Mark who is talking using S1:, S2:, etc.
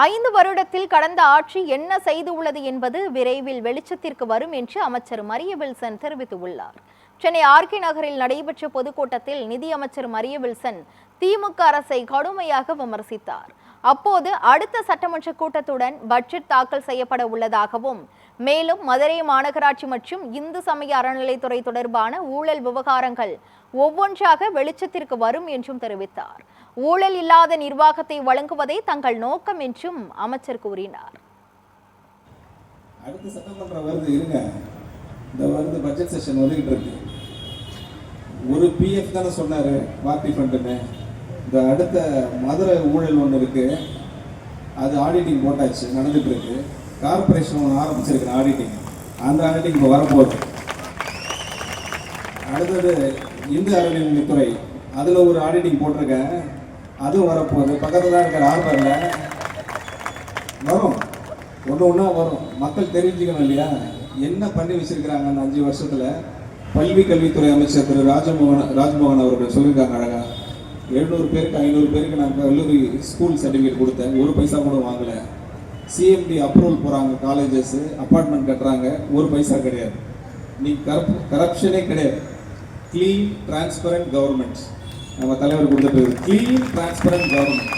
S1: 5 வருடத்தில் கடந்த ஆட்சி என்ன செய்துள்ளது என்பது விரைவில் வெளிச்சத்திற்கு வரும் என்று அமைச்சர் மரிய வில்சன் தெரிவித்துள்ளார். சென்னை ஆர்கே நகரில் நடைபெற்ற பொதுக்கூட்டத்தில் நிதியமைச்சர் மரிய வில்சன் திமுக அரசை கடுமையாக விமர்சித்தார். அப்போது அடுத்த சட்டமன்ற கூட்டத்துடன் பட்ஜெட் தாக்கல் செய்யப்பட உள்ளதாகவும், மேலும் மதுரை மாநகராட்சி மற்றும் இந்து சமய அறநிலைத்துறை தொடர்பான ஊழல் விவகாரங்கள் ஒவ்வொன்றாக வெளிச்சத்திற்கு வரும் என்றும் தெரிவித்தார். ஊழல் இல்லாத நிர்வாகத்தை வழங்குவதே தங்கள் நோக்கம் என்றும் அமைச்சர் கூறினார்.
S2: அடுத்த சட்டமன்றம் வருது, இருங்க, இந்த வருது பட்ஜெட் செஷன் வந்துகிட்டு இருக்கு. ஒரு பிஎஃப் தானே சொன்னாரு பார்ட்டி ஃபண்டுன்னு. இந்த அடுத்த மதுரை ஊழல் ஒன்று இருக்கு, அது ஆடிட்டிங் போட்டாச்சு, நடந்துட்டு இருக்கு. கார்பரேஷன் ஒன்று ஆரம்பிச்சிருக்கிறேன் ஆடிட்டிங், அந்த ஆடிட்டிங் இப்போ வரப்போகுது. அடுத்தது இந்து அறநிலையத்துறை, அதில் ஒரு ஆடிட்டிங் போட்டிருக்கேன், அதுவும் வரப்போகுது. பக்கத்தில் தான் இருக்கிற ஆர்பரில் வரும், ஒன்று ஒன்றா வரும். மக்கள் தெரிஞ்சுக்கணும் இல்லையா என்ன பண்ணி வச்சிருக்கிறாங்க அந்த 5 வருஷத்தில். பள்ளி கல்வித்துறை அமைச்சர் திரு ராஜ்மோகன் அவர்கள் சொல்லியிருக்காங்க அழகா, 700 பேருக்கு 500 பேருக்கு நான் கல்லூரி ஸ்கூல் சர்டிஃபிகேட் கொடுத்தேன், ஒரு பைசா கூட வாங்கலை. சிஎம்டி அப்ரூவல் போகிறாங்க, காலேஜஸ் அப்பார்ட்மெண்ட் கட்டுறாங்க, ஒரு பைசா கிடையாது. நீ கரப்ஷனே கிடையாது. கிளீன் டிரான்ஸ்பரண்ட் கவர்மெண்ட் நம்ம தலைவர் கொடுத்துட்டு, கிளீன் டிரான்ஸ்பரண்ட் கவர்மெண்ட்.